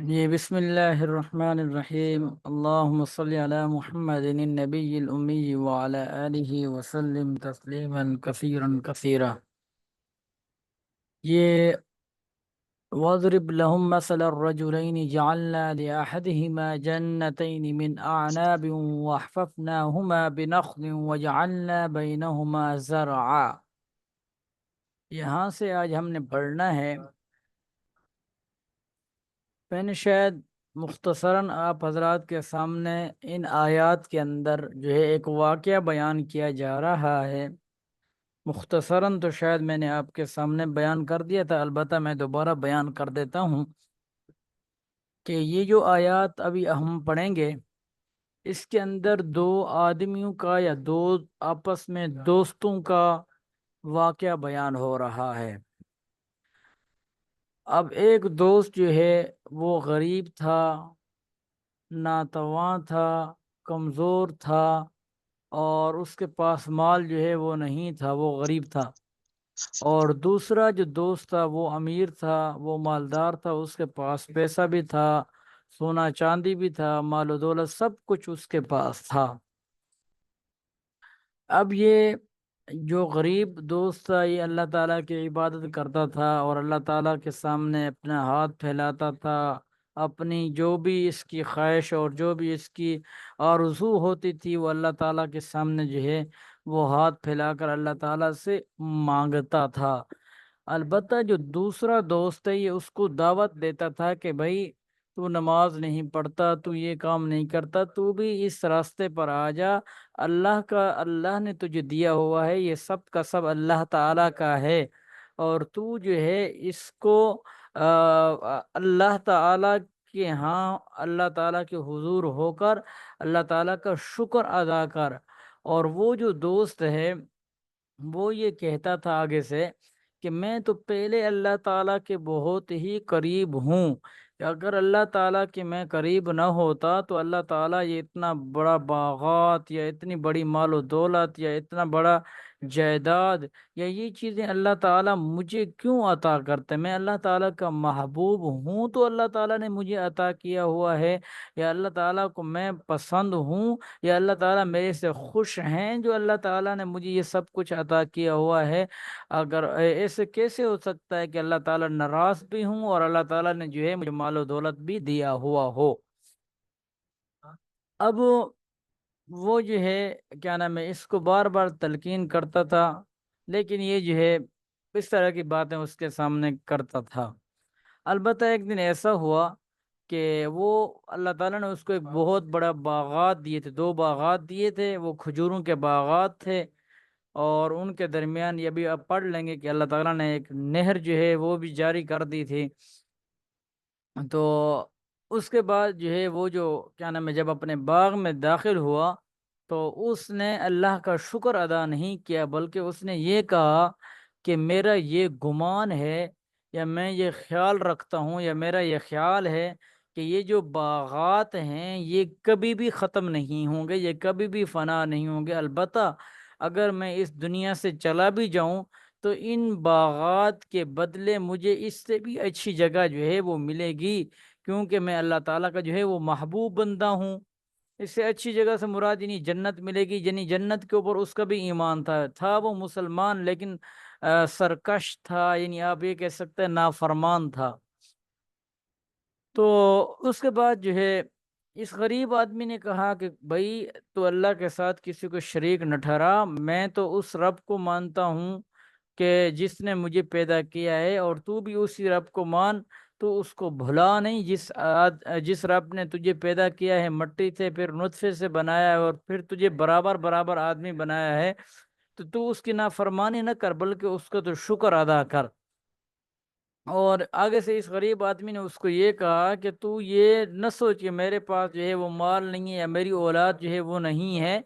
جی بسم اللہ الرحمن الرحیم، اللہم صلی علی محمد النبی الامی وعلی آلہ وسلم تسلیما کثیرا کثیرا۔ یہ وَاضْرِبْ لَهُمْ مَثَلَ الرَّجُلَيْنِ جَعَلْنَا لِأَحَدِهِمَا جَنَّتَيْنِ مِنْ أَعْنَابٍ وَحَفَفْنَاهُمَا بِنَخْلٍ وَجَعَلْنَا بَيْنَهُمَا زَرْعًا۔ یہاں سے آج ہم نے پڑھنا ہے۔ میں نے شاید مختصراً آپ حضرات کے سامنے ان آیات کے اندر جو ہے ایک واقعہ بیان کیا جا رہا ہے۔ مختصراً تو شاید میں نے آپ کے سامنے بیان کر دیا تھا، البتہ میں دوبارہ بیان کر دیتا ہوں کہ یہ جو آیات ابھی ہم پڑھیں گے، اس کے اندر دو آدمیوں کا یا دو آپس میں دوستوں کا واقعہ بیان ہو رہا ہے۔ اب ایک دوست جو ہے وہ غریب تھا، ناتواں تھا، کمزور تھا، اور اس کے پاس مال جو ہے وہ نہیں تھا، وہ غریب تھا۔ اور دوسرا جو دوست تھا وہ امیر تھا، وہ مالدار تھا، اس کے پاس پیسہ بھی تھا، سونا چاندی بھی تھا، مال و دولت سب کچھ اس کے پاس تھا۔ اب یہ جو غریب دوست تھا یہ اللہ تعالیٰ کی عبادت کرتا تھا اور اللہ تعالیٰ کے سامنے اپنا ہاتھ پھیلاتا تھا، اپنی جو بھی اس کی خواہش اور جو بھی اس کی آرزو ہوتی تھی وہ اللہ تعالیٰ کے سامنے جو ہے وہ ہاتھ پھیلا کر اللہ تعالیٰ سے مانگتا تھا۔ البتہ جو دوسرا دوست ہے یہ اس کو دعوت دیتا تھا کہ بھائی تو نماز نہیں پڑھتا، تو یہ کام نہیں کرتا، تو بھی اس راستے پر آ جا۔ اللہ نے تجھے دیا ہوا ہے، یہ سب کا سب اللہ تعالیٰ کا ہے، اور تو جو ہے اس کو اللہ تعالیٰ کے ہاں اللہ تعالیٰ کے حضور ہو کر اللہ تعالیٰ کا شکر ادا کر۔ اور وہ جو دوست ہے وہ یہ کہتا تھا آگے سے کہ میں تو پہلے اللہ تعالیٰ کے بہت ہی قریب ہوں، کہ اگر اللہ تعالیٰ کے میں قریب نہ ہوتا تو اللہ تعالیٰ یہ اتنا بڑا باغات یا اتنی بڑی مال و دولت یا اتنا بڑا جائیداد یا یہ چیزیں اللہ تعالیٰ مجھے کیوں عطا کرتے؟ میں اللہ تعالیٰ کا محبوب ہوں تو اللہ تعالیٰ نے مجھے عطا کیا ہوا ہے، یا اللہ تعالیٰ کو میں پسند ہوں، یا اللہ تعالیٰ میرے سے خوش ہیں جو اللہ تعالیٰ نے مجھے یہ سب کچھ عطا کیا ہوا ہے۔ اگر ایسے کیسے ہو سکتا ہے کہ اللہ تعالیٰ ناراض بھی ہوں اور اللہ تعالیٰ نے جو ہے مجھے مال و دولت بھی دیا ہوا ہو؟ اب وہ جو ہے کیا نام ہے اس کو بار بار تلقین کرتا تھا، لیکن یہ جو ہے اس طرح کی باتیں اس کے سامنے کرتا تھا۔ البتہ ایک دن ایسا ہوا کہ وہ اللہ تعالیٰ نے اس کو ایک بہت بڑا باغات دیے تھے، دو باغات دیے تھے، وہ کھجوروں کے باغات تھے، اور ان کے درمیان یہ بھی آپ پڑھ لیں گے کہ اللہ تعالیٰ نے ایک نہر جو ہے وہ بھی جاری کر دی تھی۔ تو اس کے بعد جو ہے وہ جو کیا نام ہے جب اپنے باغ میں داخل ہوا تو اس نے اللہ کا شکر ادا نہیں کیا، بلکہ اس نے یہ کہا کہ میرا یہ گمان ہے یا میں یہ خیال رکھتا ہوں یا میرا یہ خیال ہے کہ یہ جو باغات ہیں یہ کبھی بھی ختم نہیں ہوں گے، یہ کبھی بھی فنا نہیں ہوں گے۔ البتہ اگر میں اس دنیا سے چلا بھی جاؤں تو ان باغات کے بدلے مجھے اس سے بھی اچھی جگہ جو ہے وہ ملے گی، کیونکہ میں اللہ تعالیٰ کا جو ہے وہ محبوب بندہ ہوں۔ اس سے اچھی جگہ سے مراد یعنی جنت ملے گی، یعنی جنت کے اوپر اس کا بھی ایمان تھا وہ مسلمان لیکن سرکش تھا، یعنی آپ یہ کہہ سکتے ہیں نافرمان تھا۔ تو اس کے بعد جو ہے اس غریب آدمی نے کہا کہ بھائی تو اللہ کے ساتھ کسی کو شریک نہ ٹھہرا، میں تو اس رب کو مانتا ہوں کہ جس نے مجھے پیدا کیا ہے، اور تو بھی اسی رب کو مان، تو اس کو بھلا نہیں جس رب نے تجھے پیدا کیا ہے مٹی سے، پھر نطفے سے بنایا ہے، اور پھر تجھے برابر برابر آدمی بنایا ہے، تو اس کی نافرمانی نہ کر بلکہ اس کا تو شکر ادا کر۔ اور آگے سے اس غریب آدمی نے اس کو یہ کہا کہ تو یہ نہ سوچ کہ میرے پاس جو ہے وہ مال نہیں ہے یا میری اولاد جو ہے وہ نہیں ہے،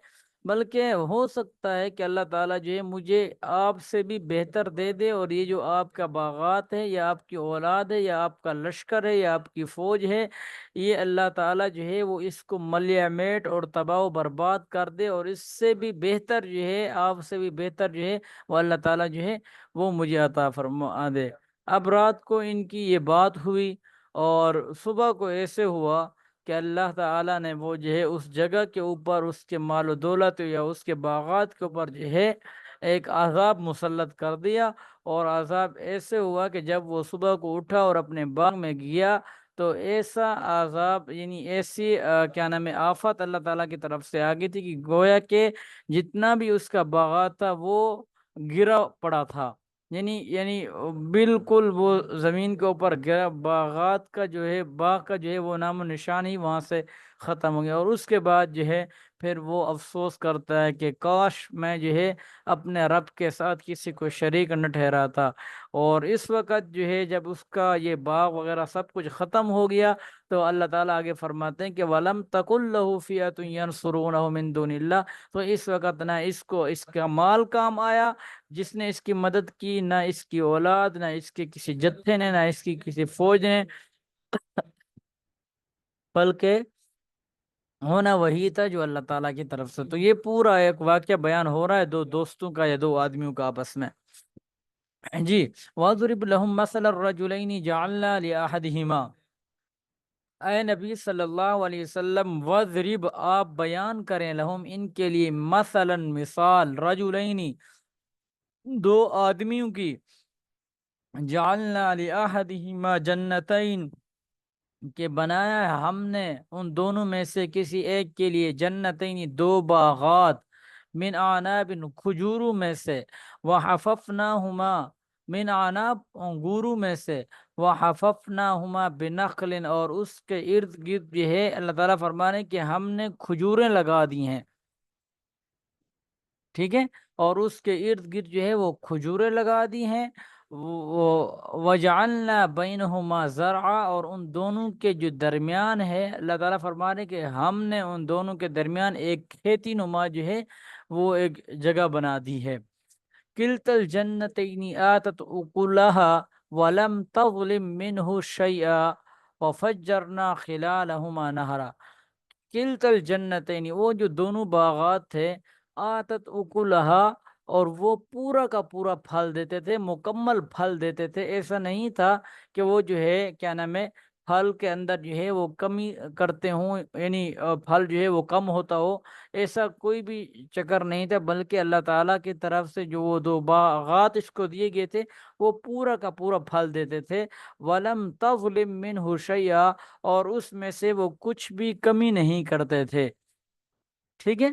بلکہ ہو سکتا ہے کہ اللہ تعالیٰ جو ہے مجھے آپ سے بھی بہتر دے دے، اور یہ جو آپ کا باغات ہے یا آپ کی اولاد ہے یا آپ کا لشکر ہے یا آپ کی فوج ہے، یہ اللہ تعالیٰ جو ہے وہ اس کو ملیہ میٹ اور تباہ و برباد کر دے، اور اس سے بھی بہتر جو ہے آپ سے بھی بہتر جو ہے وہ اللہ تعالیٰ جو ہے وہ مجھے عطا فرما دے۔ اب رات کو ان کی یہ بات ہوئی، اور صبح کو ایسے ہوا کہ اللہ تعالیٰ نے وہ جو ہے اس جگہ کے اوپر، اس کے مال و دولت یا اس کے باغات کے اوپر جو ہے ایک عذاب مسلط کر دیا۔ اور عذاب ایسے ہوا کہ جب وہ صبح کو اٹھا اور اپنے باغ میں گیا، تو ایسا عذاب، یعنی ایسی کیا نام ہے، آفت اللہ تعالیٰ کی طرف سے آ گئی تھی کہ گویا کہ جتنا بھی اس کا باغات تھا وہ گرا پڑا تھا، یعنی بالکل وہ زمین کے اوپر گرا، باغات کا جو ہے، باغ کا جو ہے وہ نام و نشان ہی وہاں سے ختم ہو گیا۔ اور اس کے بعد جو ہے پھر وہ افسوس کرتا ہے کہ کاش میں جو ہے اپنے رب کے ساتھ کسی کو شریک نہ ٹھہراتا۔ اور اس وقت جو ہے جب اس کا یہ باغ وغیرہ سب کچھ ختم ہو گیا، تو اللہ تعالیٰ آگے فرماتے ہیں کہ وَلَمْ تَقُلْ لَهُ فِئَةٌ يَنْصُرُونَهُ مِن دُونِ اللَّهِ، تو اس وقت نہ اس کو اس کا مال کام آیا جس نے اس کی مدد کی، نہ اس کی اولاد، نہ اس کے کسی جتھے نے، نہ اس کی کسی فوج نے، بلکہ ہونا وہی تھا جو اللہ تعالیٰ کی طرف سے۔ تو یہ پورا ایک واقعہ بیان ہو رہا ہے دو دوستوں کا یا دو آدمیوں کا آپس میں۔ جی، وَاضْرِبْ لَهُم مَثَلَ الرَّجُلَيْنِ جَعَلْنَا لِأَحَدِهِمَا، اے نبی صلی اللہ علیہ وسلم، وَاضْرِبْ، آپ بیان کریں، لہم ان کے لیے، مثلا مثال، رجلین، دو آدمیوں کی، جعلنا لأحدہما جنتین، کہ بنایا ہے ہم نے ان دونوں میں سے کسی ایک کے لیے، جنتین، دو باغات، من اعناب، کھجوروں میں سے، وحففناہما، من اعناب، انگوروں میں سے، وحففناہما بنخل، اور اس کے ارد گرد جو ہے اللہ تعالیٰ فرمانے کہ ہم نے کھجوریں لگا دی ہیں، ٹھیک ہے، اور اس کے ارد گرد جو ہے وہ کھجوریں لگا دی ہیں، وجعلنا بینہما زرعا، اور ان دونوں کے جو درمیان ہے، اللہ تعالیٰ فرما رہے کہ ہم نے ان دونوں کے درمیان ایک کھیتی نما جو ہے وہ ایک جگہ بنا دی ہے۔ کلتا الجنتین آتت اکلها ولم تظلم منہ شیئا وفجرنا خلالہما نہرا۔ کلتا الجنتین، وہ جو دونوں باغات تھے، آتت اکلہا، اور وہ پورا کا پورا پھل دیتے تھے، مکمل پھل دیتے تھے، ایسا نہیں تھا کہ وہ جو ہے کیا نام ہے پھل کے اندر جو ہے وہ کمی کرتے ہوں، یعنی پھل جو ہے وہ کم ہوتا ہو، ایسا کوئی بھی چکر نہیں تھا، بلکہ اللہ تعالیٰ کی طرف سے جو وہ دو باغات اس کو دیے گئے تھے وہ پورا کا پورا پھل دیتے تھے۔ وَلَمْ تَظْلِم مِّنْهُ شَيْئًا، اور اس میں سے وہ کچھ بھی کمی نہیں کرتے تھے، ٹھیک ہے۔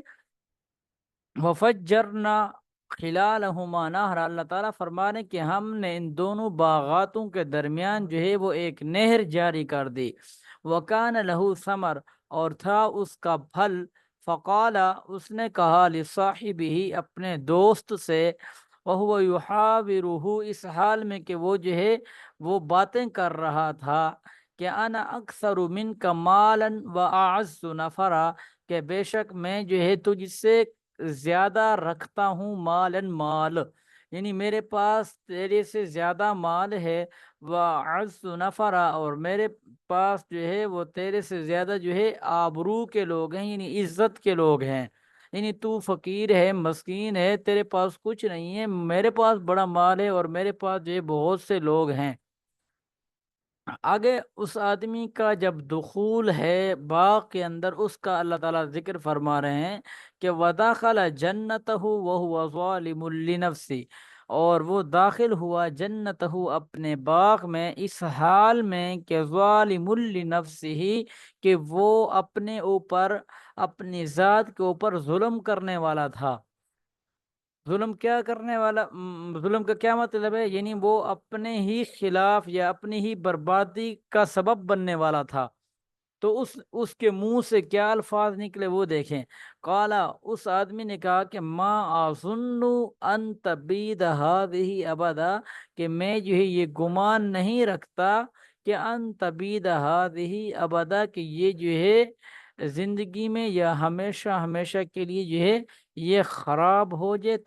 وفجرنا خلالہما نہرا، اللہ تعالیٰ فرما رہے کہ ہم نے ان دونوں باغاتوں کے درمیان جو ہے وہ ایک نہر جاری کر دی۔ وکان لہو ثمر، اور تھا اس کا پھل، فقال، اس نے کہا، لصاحبہ، اپنے دوست سے، وہو یحاورہ، اس حال میں کہ وہ جو ہے وہ باتیں کر رہا تھا، کہ انا اکثر منک مالا واعز نفرا، کہ بے شک میں جو ہے تجھ سے زیادہ رکھتا ہوں مالن مال، یعنی میرے پاس تیرے سے زیادہ مال ہے، وَعَزُّ نفرا، اور میرے پاس جو ہے وہ تیرے سے زیادہ جو ہے آبرو کے لوگ ہیں، یعنی عزت کے لوگ ہیں، یعنی تو فقیر ہے، مسکین ہے، تیرے پاس کچھ نہیں ہے، میرے پاس بڑا مال ہے اور میرے پاس جو ہے بہت سے لوگ ہیں۔ آگے اس آدمی کا جب دخول ہے باغ کے اندر، اس کا اللہ تعالیٰ ذکر فرما رہے ہیں کہ وَدَخَلَ جَنَّتَهُ وَهُوَ ظَالِمٌ لِنَفْسِهِ، اور وہ داخل ہوا جنتہ، اپنے باغ میں، اس حال میں کہ ظالم لنفسه، کہ وہ اپنے اوپر، اپنی ذات کے اوپر ظلم کرنے والا تھا۔ ظلم کیا کرنے والا، ظلم کا کیا مطلب ہے، یعنی وہ اپنے ہی خلاف یا اپنی ہی بربادی کا سبب بننے والا تھا۔ تو اس کے منہ سے کیا الفاظ نکلے وہ دیکھیں۔ قالا، اس آدمی نے کہا کہ ما اظن ان تبید هذه ابدا، کہ میں جو ہے یہ گمان نہیں رکھتا کہ ان تبید هذه ابدا، کہ یہ جو ہے زندگی میں یا ہمیشہ ہمیشہ کے لیے جو ہے یہ خراب ہو جائے،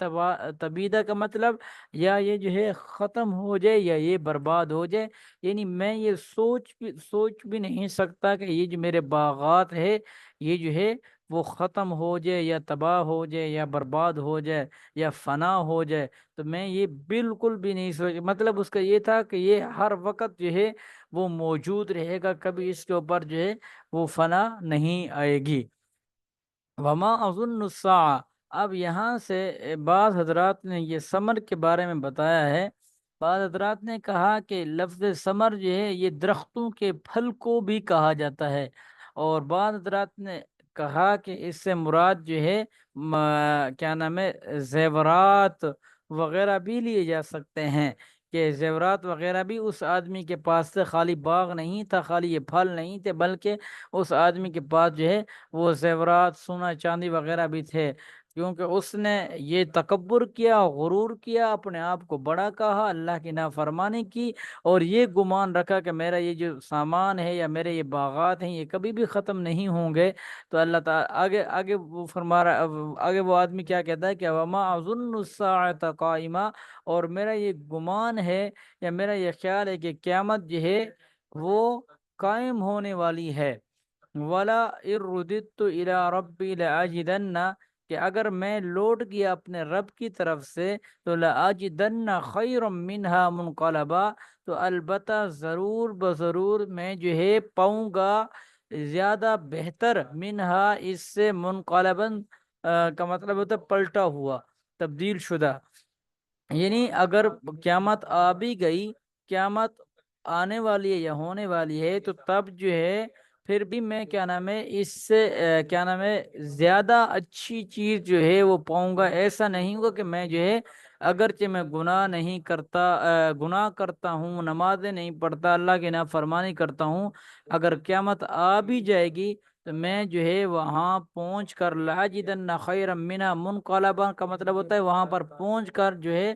تبیدہ کا مطلب یا یہ جو ہے ختم ہو جائے یا یہ برباد ہو جائے، یعنی میں یہ سوچ بھی نہیں سکتا کہ یہ جو میرے باغات ہے یہ جو ہے وہ ختم ہو جائے یا تباہ ہو جائے یا برباد ہو جائے یا فنا ہو جائے، تو میں یہ بالکل بھی نہیں سوچ، مطلب اس کا یہ تھا کہ یہ ہر وقت جو ہے وہ موجود رہے گا، کبھی اس کے اوپر جو ہے وہ فنا نہیں آئے گی۔ وما اظن الساعہ، اب یہاں سے بعض حضرات نے یہ ثمر کے بارے میں بتایا ہے۔ بعض حضرات نے کہا کہ لفظ ثمر جو ہے یہ درختوں کے پھل کو بھی کہا جاتا ہے، اور بعض حضرات نے کہا کہ اس سے مراد جو ہے کیا نام ہے زیورات وغیرہ بھی لیے جا سکتے ہیں، کہ زیورات وغیرہ بھی اس آدمی کے پاس سے خالی باغ نہیں تھا، خالی یہ پھل نہیں تھے، بلکہ اس آدمی کے پاس جو ہے وہ زیورات سونا چاندی وغیرہ بھی تھے، کیونکہ اس نے یہ تکبر کیا، غرور کیا، اپنے آپ کو بڑا کہا، اللہ کی نافرمانی کی، اور یہ گمان رکھا کہ میرا یہ جو سامان ہے یا میرے یہ باغات ہیں یہ کبھی بھی ختم نہیں ہوں گے۔ تو اللہ تعالیٰ آگے آگے وہ فرما رہا، آگے وہ آدمی کیا کہتا ہے کہ وما اظن الساعة قائمہ، اور میرا یہ گمان ہے یا میرا یہ خیال ہے کہ قیامت جو ہے وہ قائم ہونے والی ہے۔ ولا ارددت الى ربی لاجدن، کہ اگر میں لوٹ گیا اپنے رب کی طرف سے تو لاجدن خیرا منها منقلبا، تو البتہ ضرور بضرور میں جو ہے پاؤں گا زیادہ بہتر، منہا اس سے، منقلباً کا مطلب ہوتا ہے پلٹا ہوا، تبدیل شدہ، یعنی اگر قیامت آ بھی گئی، قیامت آنے والی ہے یا ہونے والی ہے، تو تب جو ہے پھر بھی میں کیا نام ہے اس سے کیا نام ہے زیادہ اچھی چیز جو ہے وہ پاؤں گا۔ ایسا نہیں ہوگا کہ میں جو ہے اگرچہ میں گناہ نہیں کرتا، گناہ کرتا ہوں، نمازیں نہیں پڑھتا، اللہ کی نافرمانی کرتا ہوں، اگر قیامت آ بھی جائے گی تو میں جو ہے وہاں پہنچ کر لاجدن خیرا منها منقلبا کا مطلب ہوتا ہے وہاں پر پہنچ کر جو ہے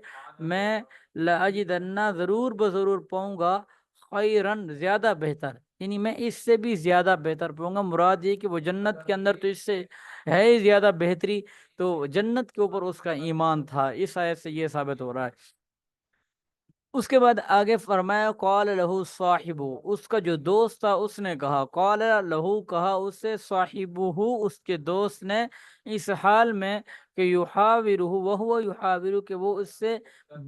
میں لاجدن ضرور بضرور پاؤں گا خیرن زیادہ بہتر، یعنی میں اس سے بھی زیادہ بہتر پاؤں گا۔ مراد یہ کہ وہ جنت کے اندر تو اس سے ہے ہی زیادہ بہتری، تو جنت کے اوپر اس کا ایمان تھا، اس آیت سے یہ ثابت ہو رہا ہے۔ اس کے بعد آگے فرمایا قال لہو صاحب، اس کا جو دوست تھا اس نے کہا، قال لہو کہا اس سے، صاحبہ اس کے دوست نے، اس حال میں کہ یحاورہ وہو یحاورہ، کہ وہ اس سے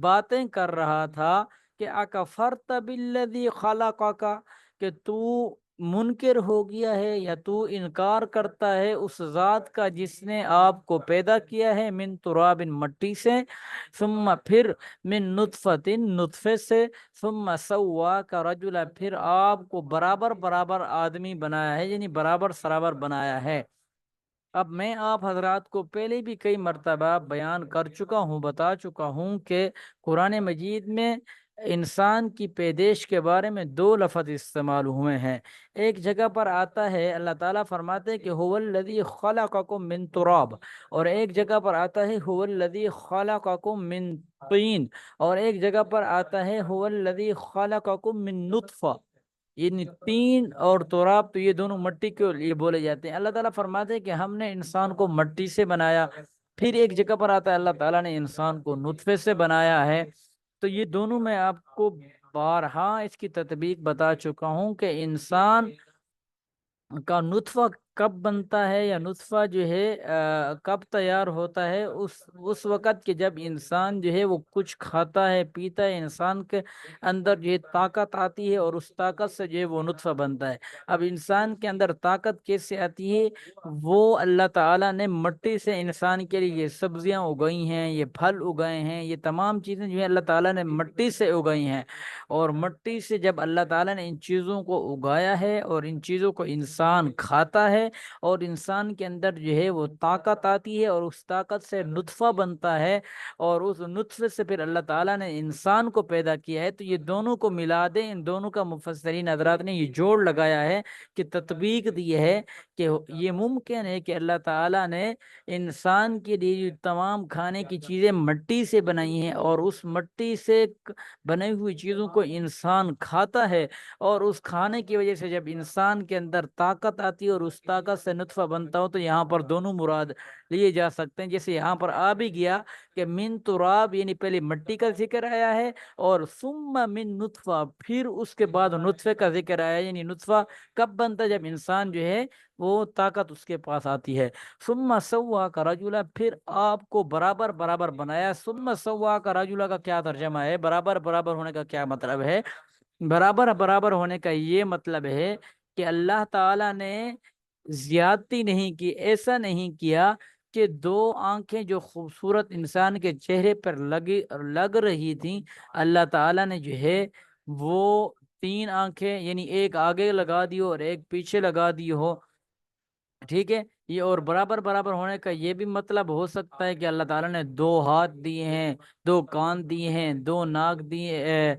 باتیں کر رہا تھا کہ اکفرت بالذی خلقک، کہ تو منکر ہو گیا ہے یا تو انکار کرتا ہے اس ذات کا جس نے آپ کو پیدا کیا ہے، من تراب مٹی سے، ثم پھر من نطفت نطفے سے، ثم سواک رجلا پھر آپ کو برابر برابر آدمی بنایا ہے، یعنی برابر سرابر بنایا ہے۔ اب میں آپ حضرات کو پہلے بھی کئی مرتبہ بیان کر چکا ہوں، بتا چکا ہوں کہ قرآن مجید میں انسان کی پیدائش کے بارے میں دو لفظ استعمال ہوئے ہیں۔ ایک جگہ پر آتا ہے اللہ تعالیٰ فرماتے ہیں کہ هو الذی خلقکم من تراب، اور ایک جگہ پر آتا ہے هو الذی خلقکم من طین، اور ایک جگہ پر آتا ہے هو الذی خلقکم من نطفہ، یعنی تین اور تراب تو یہ دونوں مٹی کے لیے بولے جاتے ہیں۔ اللہ تعالیٰ فرماتے ہیں کہ ہم نے انسان کو مٹی سے بنایا، پھر ایک جگہ پر آتا ہے اللہ تعالیٰ نے انسان کو نطفے سے بنایا ہے۔ تو یہ دونوں میں آپ کو بارہا اس کی تطبیق بتا چکا ہوں کہ انسان کا نطفہ کب بنتا ہے یا نطفہ جو ہے کب تیار ہوتا ہے، اس وقت کہ جب انسان جو ہے وہ کچھ کھاتا ہے پیتا ہے، انسان کے اندر جو ہے طاقت آتی ہے، اور اس طاقت سے جو ہے وہ نطفہ بنتا ہے۔ اب انسان کے اندر طاقت کیسے آتی ہے؟ وہ اللہ تعالیٰ نے مٹی سے انسان کے لیے یہ سبزیاں اگائی ہیں، یہ پھل اگائے ہیں، یہ تمام چیزیں جو ہے اللہ تعالیٰ نے مٹی سے اگائی ہیں، اور مٹی سے جب اللہ تعالیٰ نے ان چیزوں کو اگایا ہے اور ان چیزوں کو انسان کھاتا ہے، اور انسان کے اندر جو ہے وہ طاقت آتی ہے، اور اس طاقت سے نطفہ بنتا ہے، اور اس نطفے سے پھر اللہ تعالیٰ نے انسان کو پیدا کیا ہے، تو یہ دونوں کو ملا دیں، ان دونوں کا مفسرین حضرات نے یہ جوڑ لگایا ہے کہ تطبیق دی ہے کہ یہ ممکن ہے کہ اللہ تعالیٰ نے انسان کے لیے تمام کھانے کی چیزیں مٹی سے بنائی ہیں، اور اس مٹی سے بنی ہوئی چیزوں کو انسان کھاتا ہے، اور اس کھانے کی وجہ سے جب انسان کے اندر طاقت آتی ہے اور اس طاقت سے نطفہ بنتا ہو تو یہاں پر دونوں مراد لیے جا سکتے ہیں. جیسے یہاں پر آ بھی گیا کہ من تراب یعنی پہلے مٹی کا ذکر آیا ہے، اور ثم من نطفہ پھر اس کے بعد نطفے کا ذکر آیا، یعنی نطفہ کب بنتا ہے؟ جب انسان جو ہے وہ طاقت اس کے پاس آتی ہے. ثم سواک رجلا پھر آپ کو برابر برابر بنایا. ثم سواک رجلا کا کیا ترجمہ ہے؟ برابر برابر ہونے کا کیا مطلب ہے؟ برابر برابر ہونے کا یہ مطلب ہے کہ اللہ تعالی نے زیادتی نہیں کی، ایسا نہیں کیا کہ دو آنکھیں جو خوبصورت انسان کے چہرے پر لگ رہی تھیں، اللہ تعالی نے جو ہے وہ تین آنکھیں یعنی ایک آگے لگا دی ہو اور ایک پیچھے لگا دی ہو. ٹھیک ہے. یہ اور برابر برابر ہونے کا یہ بھی مطلب ہو سکتا ہے کہ اللہ تعالیٰ نے دو ہاتھ دیے ہیں، دو کان دیے ہیں، دو ناک دیے،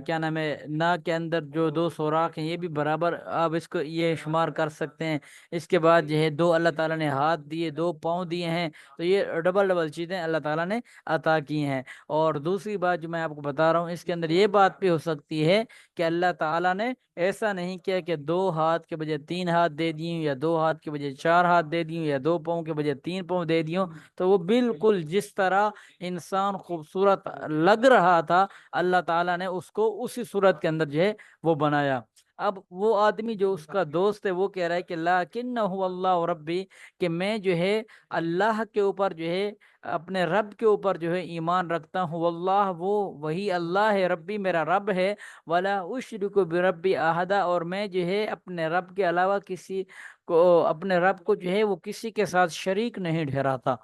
کیا نام ہے، ناک کے اندر جو دو سوراخ ہیں یہ بھی برابر آپ اس کو یہ شمار کر سکتے ہیں. اس کے بعد جو ہے دو اللہ تعالیٰ نے ہاتھ دیے، دو پاؤں دیے ہیں، تو یہ ڈبل ڈبل چیزیں اللہ تعالیٰ نے عطا کی ہیں. اور دوسری بات جو میں آپ کو بتا رہا ہوں، اس کے اندر یہ بات بھی ہو سکتی ہے کہ اللہ تعالیٰ نے ایسا نہیں کیا کہ دو ہاتھ کے بجائے تین ہاتھ دے دیے، یا دو ہاتھ کے بجائے چار ہاتھ دے دیوں، یا دو پاؤں کے بجائے تین پاؤں دے دیوں. تو وہ بالکل جس طرح انسان خوبصورت لگ رہا تھا اللہ تعالیٰ نے اس کو اسی صورت کے اندر جو ہے وہ بنایا. اب وہ آدمی جو اس کا دوست ہے وہ کہہ رہا ہے کہ لکنہ اللہ ربی، کہ میں جو ہے اللہ کے اوپر جو ہے اپنے رب کے اوپر جو ہے ایمان رکھتا ہوں. واللہ وہ وہی اللہ ہے، ربی میرا رب ہے. ولا اشرک بربی احدا، اور میں جو ہے اپنے رب کے علاوہ کسی کو، اپنے رب کو جو ہے وہ کسی کے ساتھ شریک نہیں ٹھہراتا.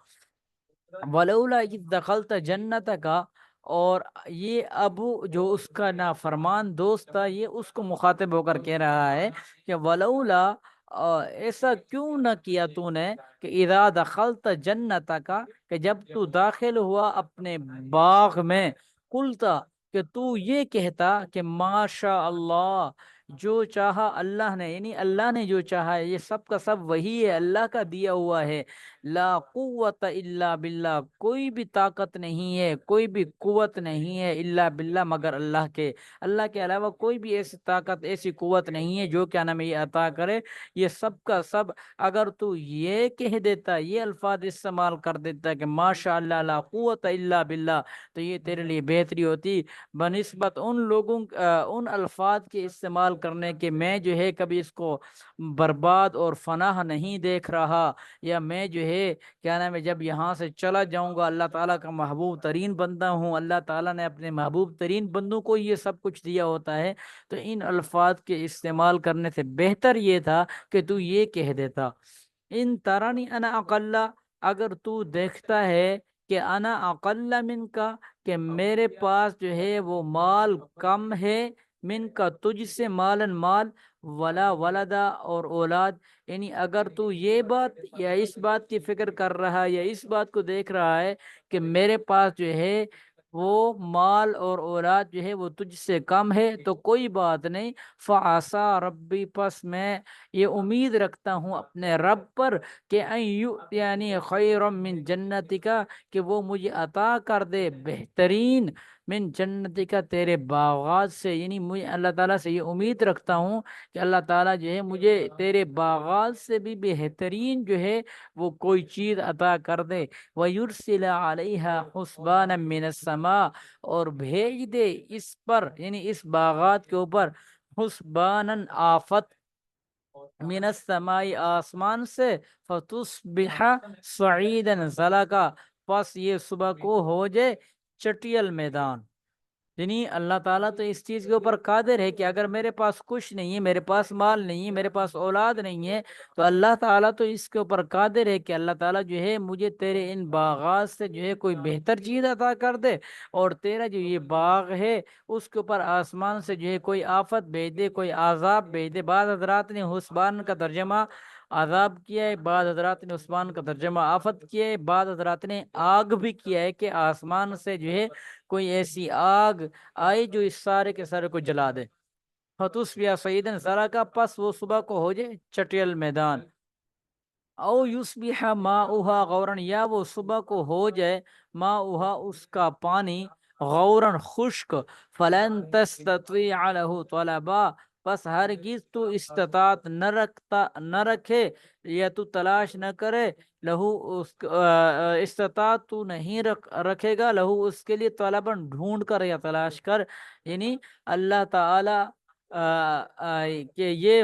ولولا اذ دخلت جنت کا، اور یہ ابو جو اس کا نافرمان دوست تھا یہ اس کو مخاطب ہو کر کہہ رہا ہے کہ ولولا ایسا کیوں نہ کیا تو نے کہ اذا دخلت جنت کا، کہ جب تو داخل ہوا اپنے باغ میں، قلتا کہ تو یہ کہتا کہ ماشاء اللہ، جو چاہا اللہ نے، یعنی اللہ نے جو چاہا ہے، یہ سب کا سب وہی ہے، اللہ کا دیا ہوا ہے. لا قوت الا باللہ، کوئی بھی طاقت نہیں ہے، کوئی بھی قوت نہیں ہے، الا باللہ مگر اللہ کے، اللہ کے علاوہ کوئی بھی ایسی طاقت ایسی قوت نہیں ہے جو کیا نام ہے یہ عطا کرے. یہ سب کا سب اگر تو یہ کہہ دیتا، یہ الفاظ استعمال کر دیتا کہ ماشاء اللہ لا قوت الا باللہ، تو یہ تیرے لیے بہتری ہوتی بنسبت ان لوگوں ان الفاظ کے استعمال کرنے کے. میں جو ہے کبھی اس کو برباد اور فناہ نہیں دیکھ رہا، یا میں جو ہے کیا نام ہے جب یہاں سے چلا جاؤں گا اللہ تعالیٰ کا محبوب ترین بندہ ہوں، اللہ تعالیٰ نے اپنے محبوب ترین بندوں کو یہ سب کچھ دیا ہوتا ہے. تو ان الفاظ کے استعمال کرنے سے بہتر یہ تھا کہ تو یہ کہہ دیتا ان ترانی انا اقل، اگر تو دیکھتا ہے کہ انا اقل من کا، کہ میرے پاس جو ہے وہ مال کم ہے، من کا تجھ سے، مالن مال، ولا ولدا اور اولاد، یعنی اگر تو یہ بات یا اس بات کی فکر کر رہا ہے یا اس بات کو دیکھ رہا ہے کہ میرے پاس جو ہے وہ مال اور اولاد جو ہے وہ تجھ سے کم ہے، تو کوئی بات نہیں. فعسا ربی، پس میں یہ امید رکھتا ہوں اپنے رب پر کہ ان یؤتینی خیر من جنتی کا، کہ وہ مجھے عطا کر دے بہترین من جنتی کا، تیرے باغات سے. یعنی مجھے اللہ تعالیٰ سے یہ امید رکھتا ہوں کہ اللہ تعالیٰ جو ہے مجھے تیرے باغات سے بھی بہترین جو ہے وہ کوئی چیز عطا کر دے. وَيُرْسِلَ عَلَيْهَا حُسْبَانًا مِّنَ السَّمَاءِ، اور بھیج دے اس پر یعنی اس باغات کے اوپر حسبانً آفت، من السماء آسمان سے، فتصبح صعیدا زلقا، پس یہ صبح کو ہو جائے چٹیل میدان. یعنی اللہ تعالیٰ تو اس چیز کے اوپر قادر ہے کہ اگر میرے پاس کچھ نہیں ہے، میرے پاس مال نہیں ہے، میرے پاس اولاد نہیں ہے، تو اللہ تعالیٰ تو اس کے اوپر قادر ہے کہ اللہ تعالیٰ جو ہے مجھے تیرے ان باغات سے جو ہے کوئی بہتر چیز عطا کر دے، اور تیرا جو یہ باغ ہے اس کے اوپر آسمان سے جو ہے کوئی آفت بھیج دے، کوئی عذاب بھیج دے. بعض حضرات نے حسبان کا ترجمہ عذاب کیا ہے، بعض حضرات نے عثمان کا ترجمہ آفت کیا ہے، بعض حضرات نے آگ بھی کیا ہے کہ آسمان سے جو ہے کوئی ایسی آگ آئی جو اس سارے کے سارے کو جلا دے. فتصبح صعیدا زلقا، پس وہ صبح کو ہو جائے چٹیل میدان. او یصبح ماؤها غورا، یا وہ صبح کو ہو جائے ماؤها اس کا پانی غورا خشک، فلن تستطیع له طلبا، بس ہرگز تو استطاعت نہ رکھے یا تو تلاش نہ کرے لہو استطاعت تو نہیں رکھے گا لہو اس کے لیے طلباً ڈھونڈ کر یا تلاش کر، یعنی اللہ تعالی کہ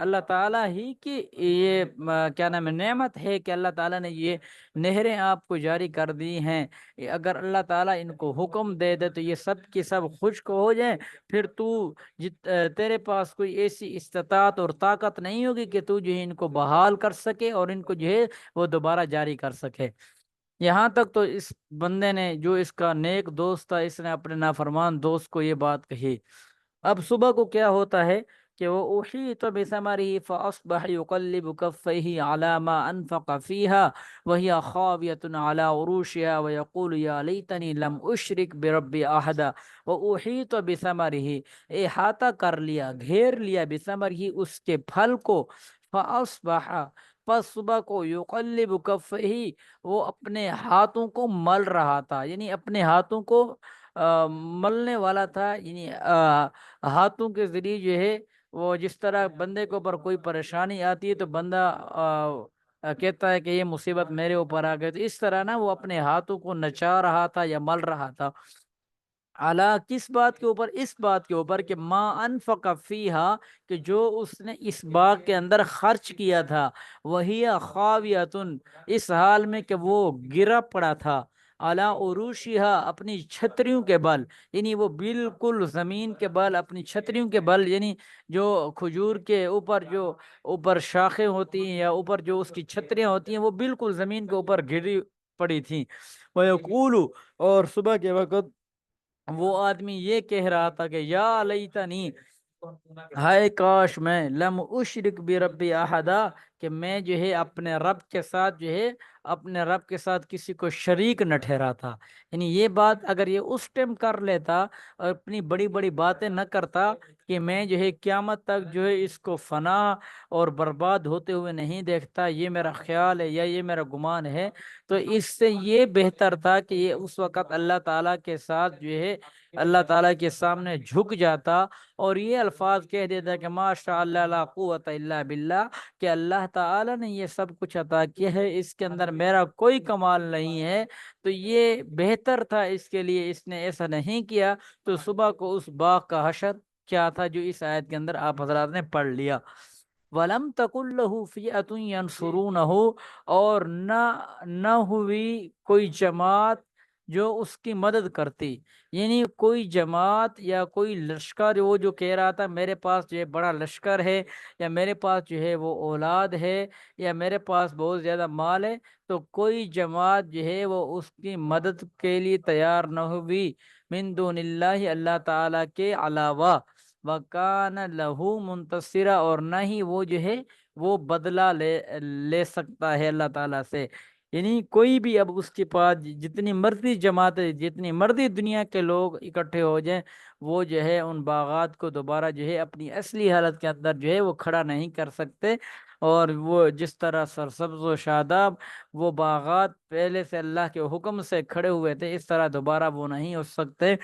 اللہ تعالیٰ ہی کی یہ کیا نام ہے نعمت ہے کہ اللہ تعالیٰ نے یہ نہریں آپ کو جاری کر دی ہیں۔ اگر اللہ تعالیٰ ان کو حکم دے دے تو یہ سب کی سب خشک ہو جائیں، پھر تیرے پاس کوئی ایسی استطاعت اور طاقت نہیں ہوگی کہ تو جو ہے ان کو بحال کر سکے اور ان کو جو ہے وہ دوبارہ جاری کر سکے۔ یہاں تک تو اس بندے نے، جو اس کا نیک دوست تھا، اس نے اپنے نافرمان دوست کو یہ بات کہی۔ اب صبح کو کیا ہوتا ہے کہ وہ احیط بثمره فاصبح يقلب كفيه على ما انفق فيها وهي خاوية على عروشها ويقول يا ليتني لم اشرك بربي احدا واحيط بثمره، احاطہ کر لیا، گھیر لیا، بثمره اس کے پھل کو، فاصبح پس صبح کو، یقلب کفہ وہ اپنے ہاتھوں کو مل رہا تھا، یعنی اپنے ہاتھوں کو ملنے والا تھا، یعنی ہاتھوں کے ذریعے جو ہے وہ جس طرح بندے کے اوپر کوئی پریشانی آتی ہے تو بندہ کہتا ہے کہ یہ مصیبت میرے اوپر آ گئی، تو اس طرح نا وہ اپنے ہاتھوں کو نچا رہا تھا یا مل رہا تھا۔ اعلیٰ کس بات کے اوپر؟ اس بات کے اوپر کہ ما انفق فیہا، کہ جو اس نے اس باغ کے اندر خرچ کیا تھا، وہی خاویتن اس حال میں کہ وہ گرا پڑا تھا، اعلیٰ عروشہا اپنی چھتریوں کے بل، یعنی وہ بالکل زمین کے بل، اپنی چھتریوں کے بل، یعنی جو کھجور کے اوپر جو اوپر شاخیں ہوتی ہیں یا اوپر جو اس کی چھتریاں ہوتی ہیں وہ بالکل زمین کے اوپر گری پڑی تھیں۔ وَيَقُولُ اور صبح کے وقت وہ آدمی یہ کہہ رہا تھا کہ یا لیتنی، ہائے کاش میں، لم اشرک بربی احدا، کہ میں جو ہے اپنے رب کے ساتھ جو ہے اپنے رب کے ساتھ کسی کو شریک نہ ٹھہرا تھا، یعنی یہ بات اگر یہ اس ٹائم کر لیتا اور اپنی بڑی بڑی باتیں نہ کرتا کہ میں جو ہے قیامت تک جو ہے اس کو فنا اور برباد ہوتے ہوئے نہیں دیکھتا، یہ میرا خیال ہے یا یہ میرا گمان ہے، تو اس سے یہ بہتر تھا کہ یہ اس وقت اللہ تعالیٰ کے ساتھ جو ہے اللہ تعالیٰ کے سامنے جھک جاتا اور یہ الفاظ کہہ دیتا کہ ماشاء اللہ لا قوت الا باللہ، کہ اللہ تعالیٰ نے یہ سب کچھ عطا کیا ہے، اس کے اندر میرا کوئی کمال نہیں ہے، تو یہ بہتر تھا اس کے لیے، اس نے ایسا نہیں کیا۔ تو صبح کو اس باغ کا حشر کیا تھا جو اس آیت کے اندر آپ حضرات نے پڑھ لیا۔ وَلَمْ تَكُنْ لَهُ فِئَةٌ يَنْصُرُونَهُ اور نہ ہوئی کوئی جماعت جو اس کی مدد کرتی، یعنی کوئی جماعت یا کوئی لشکر، وہ جو کہہ رہا تھا میرے پاس جو ہے بڑا لشکر ہے یا میرے پاس جو ہے وہ اولاد ہے یا میرے پاس بہت زیادہ مال ہے، تو کوئی جماعت جو ہے وہ اس کی مدد کے لیے تیار نہ ہوئی، من دون اللہ اللہ تعالیٰ کے علاوہ، وَكَانَ لَهُ مُنْتَصِرًا اور نہ ہی وہ جو ہے وہ بدلہ لے سکتا ہے اللہ تعالیٰ سے، یعنی کوئی بھی اب اس کے پاس جتنی مرضی جماعتیں، جتنی مرضی دنیا کے لوگ اکٹھے ہو جائیں، وہ جو ہے ان باغات کو دوبارہ جو ہے اپنی اصلی حالت کے اندر جو ہے وہ کھڑا نہیں کر سکتے، اور وہ جس طرح سرسبز و شاداب وہ باغات پہلے سے اللہ کے حکم سے کھڑے ہوئے تھے، اس طرح دوبارہ وہ نہیں ہو سکتے۔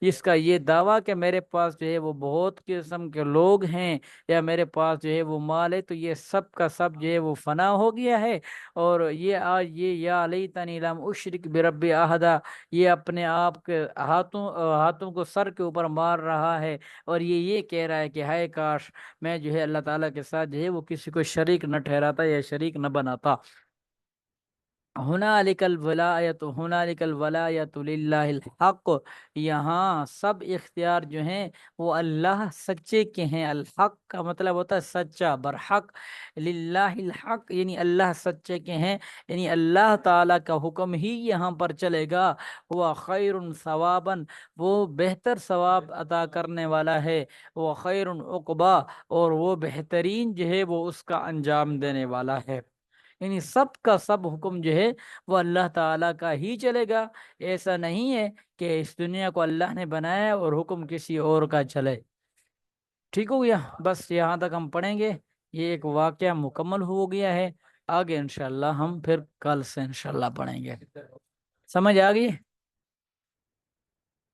اس کا یہ دعویٰ کہ میرے پاس جو ہے وہ بہت قسم کے لوگ ہیں یا میرے پاس جو ہے وہ مال ہے، تو یہ سب کا سب جو ہے وہ فنا ہو گیا ہے، اور یہ آج یہ یا لیتنی لم اشرک بربی احدا، یہ اپنے آپ کے ہاتھوں کو سر کے اوپر مار رہا ہے، اور یہ کہہ رہا ہے کہ ہائے کاش میں جو ہے اللہ تعالیٰ کے ساتھ جو ہے وہ کسی کو شریک نہ ٹھہراتا یا شریک نہ بناتا۔ ہنالک الولایت للہ الحق، یہاں سب اختیار جو ہیں وہ اللہ سچے کے ہیں، الحق کا مطلب ہوتا ہے سچا، برحق، للہ الحق یعنی اللہ سچے کے ہیں، یعنی اللہ تعالیٰ کا حکم ہی یہاں پر چلے گا، وہ خیر ثوابا وہ بہتر ثواب عطا کرنے والا ہے، وہ خیر عقبا اور وہ بہترین جو ہے وہ اس کا انجام دینے والا ہے، یعنی سب کا سب حکم جو ہے وہ اللہ تعالیٰ کا ہی چلے گا، ایسا نہیں ہے کہ اس دنیا کو اللہ نے بنایا اور حکم کسی اور کا چلے۔ ٹھیک ہو گیا؟ بس یہاں تک ہم پڑھیں گے، یہ ایک واقعہ مکمل ہو گیا ہے، آگے انشاءاللہ ہم پھر کل سے انشاءاللہ پڑھیں گے۔ سمجھ آ گئی؟